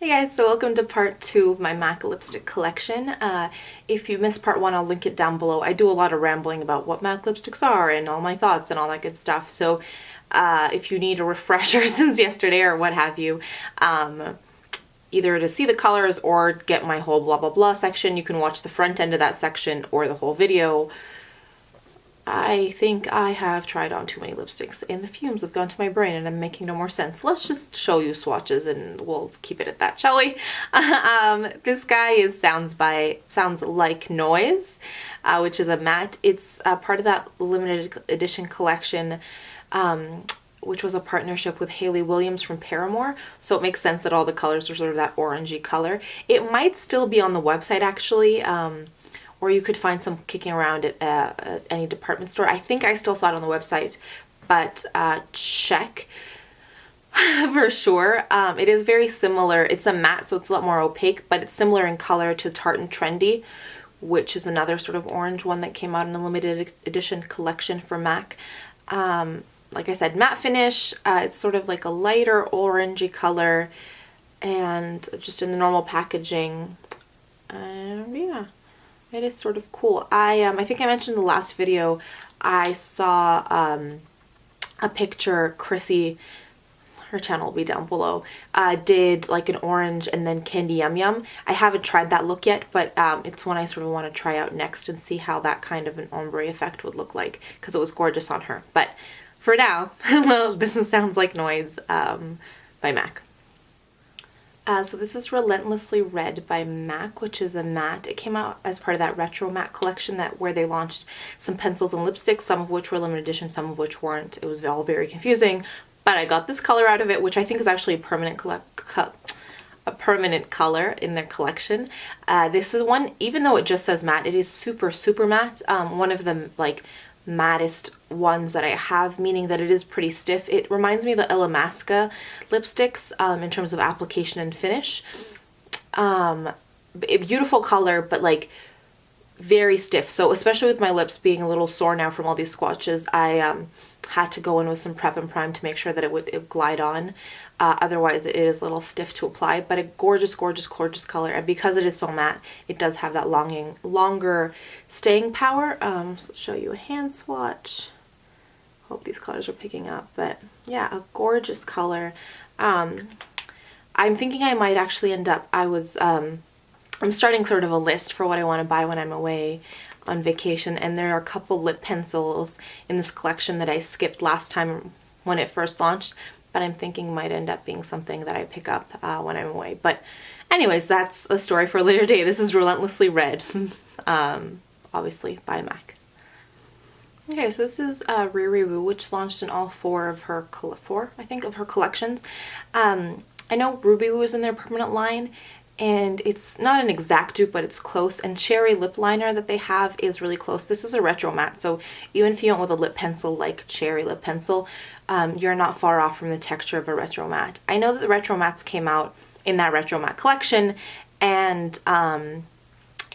Hey guys, so welcome to part 2 of my MAC lipstick collection. If you missed part 1, I'll link it down below. I do a lot of rambling about what MAC lipsticks are and all my thoughts and all that good stuff. So if you need a refresher since yesterday or what have you, either to see the colors or get my whole blah blah blah section, you can watch the front end of that section or the whole video. I think I have tried on too many lipsticks and the fumes have gone to my brain and I'm making no more sense. Let's just show you swatches and we'll keep it at that, shall we? This guy is Sounds Like Noise, which is a matte. It's part of that limited edition collection, which was a partnership with Hayley Williams from Paramore. So it makes sense that all the colors are sort of that orangey color. It might still be on the website actually. Or you could find some kicking around at any department store. I think I still saw it on the website, but check for sure. It is very similar. It's a matte, so it's a lot more opaque, but it's similar in color to Tarte and Trendy, which is another sort of orange one that came out in a limited edition collection for MAC. Like I said, matte finish. It's sort of like a lighter orangey color, and just in the normal packaging. Yeah. It is sort of cool. I think I mentioned in the last video, I saw a picture Chrissy, her channel will be down below, did like an orange and then candy yum yum. I haven't tried that look yet, but it's one I sort of want to try out next and see how that kind of an ombre effect would look like, because it was gorgeous on her. But for now, this Sounds Like Noise by MAC. So this is Relentlessly Red by MAC, which is a matte. It came out as part of that retro matte collection where they launched some pencils and lipsticks, some of which were limited edition, some of which weren't. It was all very confusing, but I got this color out of it, which I think is actually a permanent color in their collection. This is one, even though it just says matte, it is super, super matte. One of the like mattest ones that I have, meaning that it is pretty stiff. It reminds me of the Illamasqua lipsticks in terms of application and finish. A beautiful color, but like very stiff. So especially with my lips being a little sore now from all these swatches, I had to go in with some prep and prime to make sure that it would glide on. Otherwise it is a little stiff to apply, but a gorgeous, gorgeous, gorgeous color. And because it is so matte, it does have that longer staying power. So let's show you a hand swatch. Hope these colors are picking up, but yeah, a gorgeous color. I'm thinking I might actually end up, I'm starting sort of a list for what I want to buy when I'm away on vacation, and there are a couple lip pencils in this collection that I skipped last time when it first launched, but I'm thinking might end up being something that I pick up when I'm away. But anyways, that's a story for a later day. This is Relentlessly Red, obviously by MAC. Okay, so this is RiRi Woo, which launched in all four of her collections. I know Ruby Woo is in their permanent line, and it's not an exact dupe, but it's close. And Cherry lip liner that they have is really close. This is a retro matte, so even if you went with a lip pencil like Cherry lip pencil, you're not far off from the texture of a retro matte. I know that the retro mattes came out in that retro matte collection, and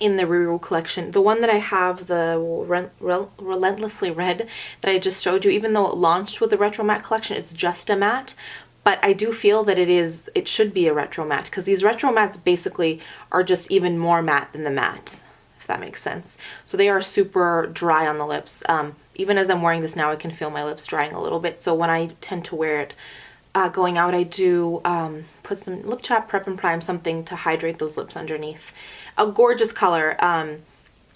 in the RiRi Woo collection. The one that I have, the Relentlessly Red that I just showed you, even though it launched with the retro matte collection, it's just a matte. But I do feel that it should be a retro matte, because these retro mattes basically are just even more matte than the matte, if that makes sense. So they are super dry on the lips. Even as I'm wearing this now, I can feel my lips drying a little bit. So when I tend to wear it going out, I do put some lip chap, prep and prime, something to hydrate those lips underneath. A gorgeous color, a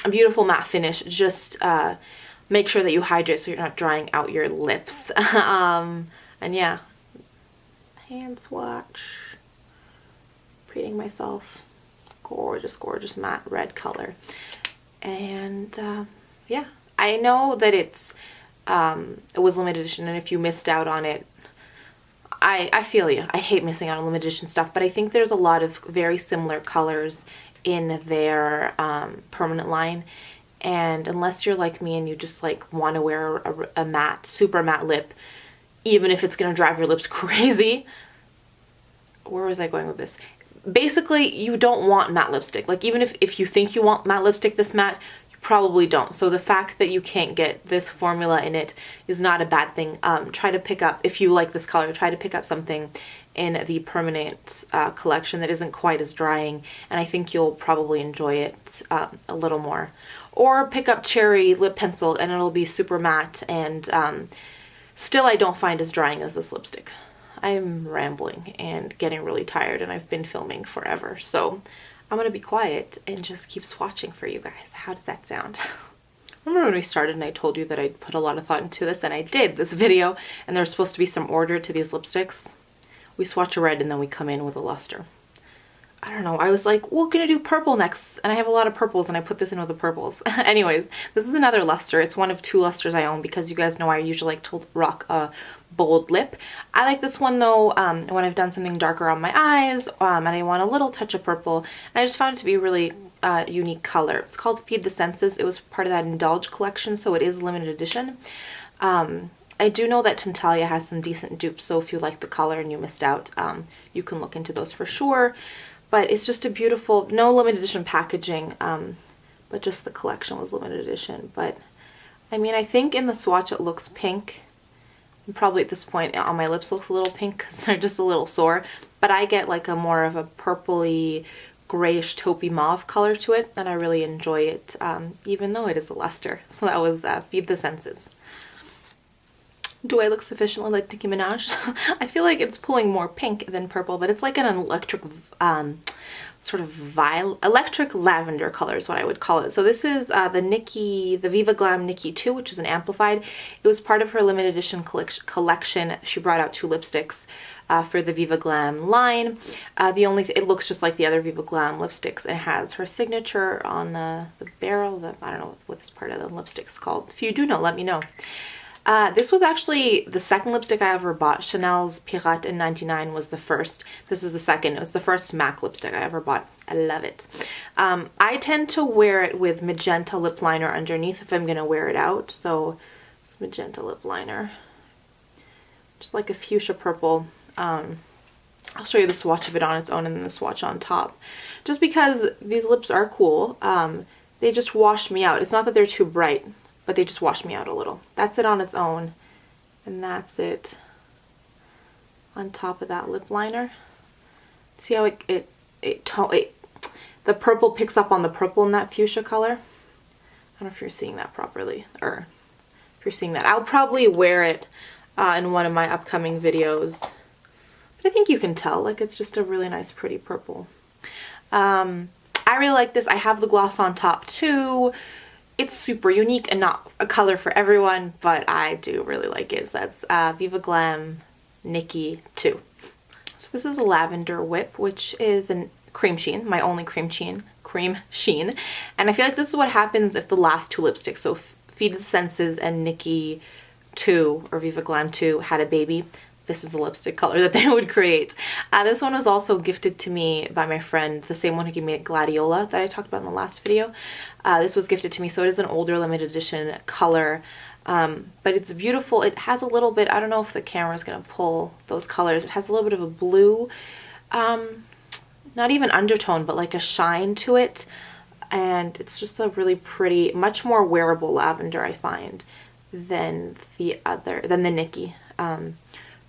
beautiful matte finish. Just make sure that you hydrate so you're not drying out your lips. And yeah. Hand swatch, repeating myself, gorgeous, gorgeous matte red color. And yeah, I know that it was limited edition, and if you missed out on it, I feel you. I hate missing out on limited edition stuff, but I think there's a lot of very similar colors in their permanent line, and unless you're like me and you just like want to wear a matte, super matte lip, even if it's going to drive your lips crazy. Where was I going with this? Basically, you don't want matte lipstick. Like, even if you think you want matte lipstick this matte, you probably don't. So the fact that you can't get this formula in it is not a bad thing. Try to pick up, if you like this color, try to pick up something in the permanent collection that isn't quite as drying, and I think you'll probably enjoy it a little more. Or pick up Cherry lip pencil and it'll be super matte, and still I don't find as drying as this lipstick. I'm rambling and getting really tired, and I've been filming forever, so I'm gonna be quiet and just keep swatching for you guys. How does that sound? Remember when we started and I told you that I'd put a lot of thought into this, and I did this video, and there's supposed to be some order to these lipsticks. We swatch a red and then we come in with a Lustre. I don't know, I was like, we're gonna do purple next, and I have a lot of purples and I put this in with the purples. Anyways, this is another Lustre. It's one of 2 Lustres I own because you guys know I usually like to rock a bold lip. I like this one though when I've done something darker on my eyes and I want a little touch of purple. I just found it to be a really unique color. It's called Feed the Senses. It was part of that Indulge collection, so it is limited edition. I do know that Temptalia has some decent dupes, so if you like the color and you missed out, you can look into those for sure. But it's just a beautiful, no limited edition packaging, but just the collection was limited edition. But I mean, I think in the swatch it looks pink. And probably at this point on my lips looks a little pink because they're just a little sore. But I get like a more of a purpley, grayish, taupey mauve color to it, and I really enjoy it, even though it is a Lustre. So that was Feed the Senses. Do I look sufficiently like Nicki Minaj? I feel like it's pulling more pink than purple, but it's like an electric, sort of electric lavender color is what I would call it. So this is the Viva Glam Nicki 2, which is an amplified. It was part of her limited edition collection. She brought out 2 lipsticks for the Viva Glam line. It looks just like the other Viva Glam lipsticks. It has her signature on the barrel. I don't know what this part of the lipstick's called. If you do know, let me know. This was actually the second lipstick I ever bought. Chanel's Pirate in '99 was the first. This is the second. It was the first MAC lipstick I ever bought. I love it. I tend to wear it with magenta lip liner underneath if I'm going to wear it out. So it's magenta lip liner. Just like a fuchsia purple. I'll show you the swatch of it on its own and then the swatch on top. Just because these lips are cool, they just wash me out. It's not that they're too bright, but they just wash me out a little. That's it on its own, and that's it on top of that lip liner. See how the purple picks up on the purple in that fuchsia color? I don't know if you're seeing that properly, or if you're seeing that. I'll probably wear it in one of my upcoming videos, but I think you can tell, like, it's just a really nice pretty purple. I really like this. I have the gloss on top too. It's super unique and not a color for everyone, but I do really like it. So that's Viva Glam Nicki 2. So this is a Lavender Whip, which is a Cremesheen, my only Cremesheen. And I feel like this is what happens if the last 2 lipsticks, so Feed the Senses and Nicki 2 or Viva Glam 2 had a baby. This is the lipstick color that they would create. This one was also gifted to me by my friend, the same one who gave me a Gladiola that I talked about in the last video. This was gifted to me, so it is an older limited edition color, but it's beautiful. It has a little bit, I don't know if the camera is going to pull those colors, it has a little bit of a blue, not even undertone, but like a shine to it, and it's just a really pretty, much more wearable lavender, I find, than the Nicki.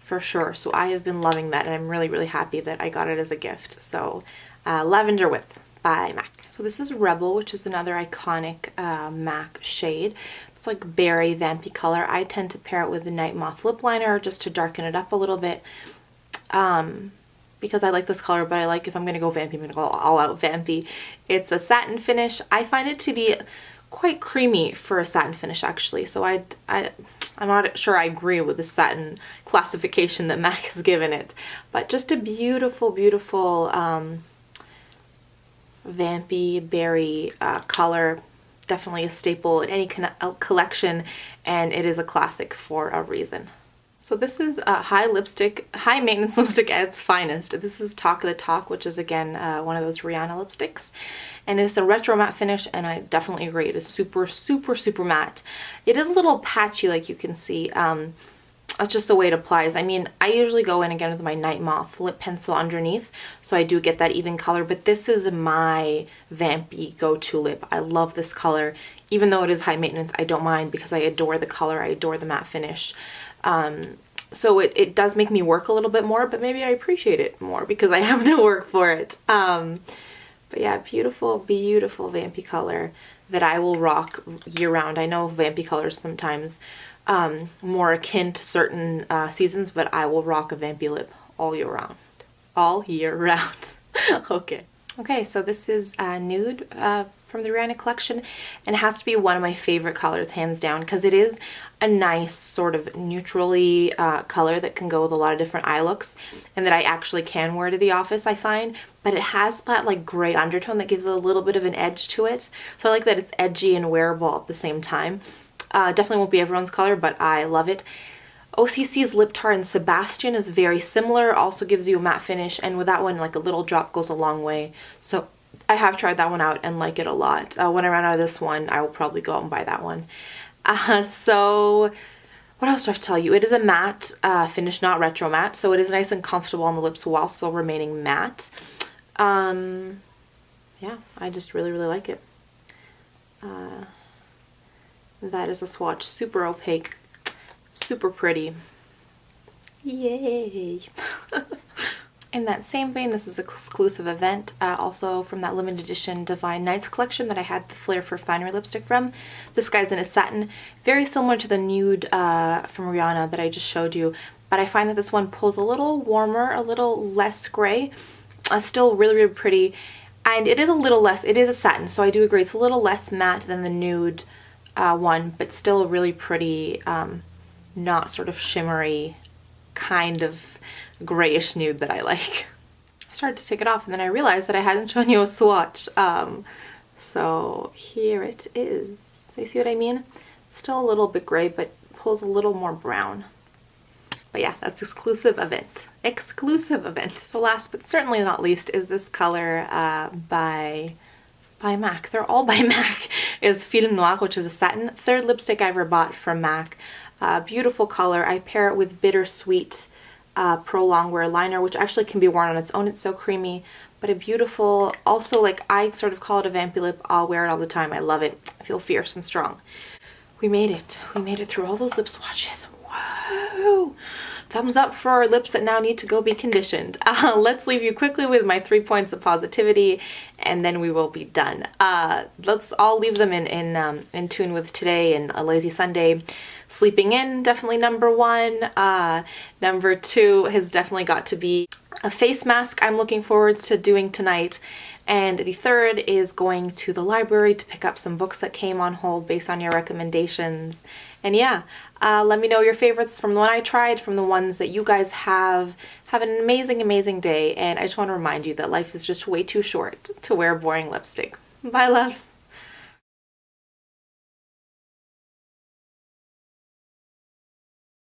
For sure. So I have been loving that, and I'm really, really happy that I got it as a gift. So Lavender Whip by MAC. So this is Rebel, which is another iconic MAC shade. It's like berry vampy color. I tend to pair it with the Night Moth lip liner just to darken it up a little bit, because I like this color, but I like, if I'm going to go vampy, I'm going to go all out vampy. It's a satin finish. I find it to be quite creamy for a satin finish, actually. So I'm not sure I agree with the satin classification that MAC has given it, but just a beautiful, beautiful vampy berry color. Definitely a staple in any collection, and it is a classic for a reason. So this is high maintenance lipstick at its finest. This is Talk of the Talk, which is again one of those Rihanna lipsticks, and it's a retro matte finish, and I definitely agree, it is super, super, super matte. It is a little patchy, like you can see. That's just the way it applies. I mean, I usually go in again with my Night Moth lip pencil underneath, so I do get that even color, but this is my vampy go-to lip. I love this color. Even though it is high maintenance, I don't mind because I adore the color. I adore the matte finish. So it does make me work a little bit more, but maybe I appreciate it more because I have to work for it. But yeah, beautiful, beautiful vampy color that I will rock year round. I know vampy colors sometimes more akin to certain seasons, but I will rock a vampy lip all year round. All year round. Okay. Okay, so this is Nude from the RiRi collection, and it has to be one of my favorite colors, hands down, because it is a nice sort of neutrally color that can go with a lot of different eye looks, and that I actually can wear to the office, I find. But it has that like gray undertone that gives it a little bit of an edge to it, so I like that it's edgy and wearable at the same time. Definitely won't be everyone's color, but I love it. OCC's Lip Tar and Sebastian is very similar, also gives you a matte finish, and with that one, like a little drop goes a long way. So I have tried that one out and like it a lot. When I run out of this one, I will probably go out and buy that one. So what else do I have to tell you? It is a matte finish, not retro matte, so it is nice and comfortable on the lips while still remaining matte. Yeah, I just really, really like it. That is a swatch, super opaque, super pretty. Yay! In that same vein, this is an exclusive event, also from that limited edition Divine Nights collection that I had the Flare for Finery lipstick from. This guy's in a satin, very similar to the Nude from Rihanna that I just showed you, but I find that this one pulls a little warmer, a little less gray, still really, really pretty, and it is a little less, it is a satin, so I do agree, it's a little less matte than the Nude one, but still really pretty, not sort of shimmery, kind of grayish nude that I like. I started to take it off and then I realized that I hadn't shown you a swatch. So here it is. So you see what I mean? Still a little bit gray, but pulls a little more brown. But yeah, that's exclusive event. Exclusive event. So last but certainly not least is this color by MAC. They're all by MAC. Is Film Noir, which is a satin. Third lipstick I ever bought from MAC. Beautiful color. I pair it with Bittersweet Pro Longwear liner, which actually can be worn on its own. It's so creamy, but a beautiful, also like I sort of call it a vampy lip. I'll wear it all the time. I love it. I feel fierce and strong. We made it. We made it through all those lip swatches. Whoa! Thumbs up for our lips that now need to go be conditioned. Let's leave you quickly with my 3 points of positivity, and then we will be done. Let's all leave them in tune with today and a lazy Sunday. Sleeping in, definitely number one. Number two has definitely got to be a face mask I'm looking forward to doing tonight. And the third is going to the library to pick up some books that came on hold based on your recommendations. And yeah, let me know your favorites from the one I tried, from the ones that you guys have. Have an amazing, amazing day. And I just want to remind you that life is just way too short to wear boring lipstick. Bye, loves.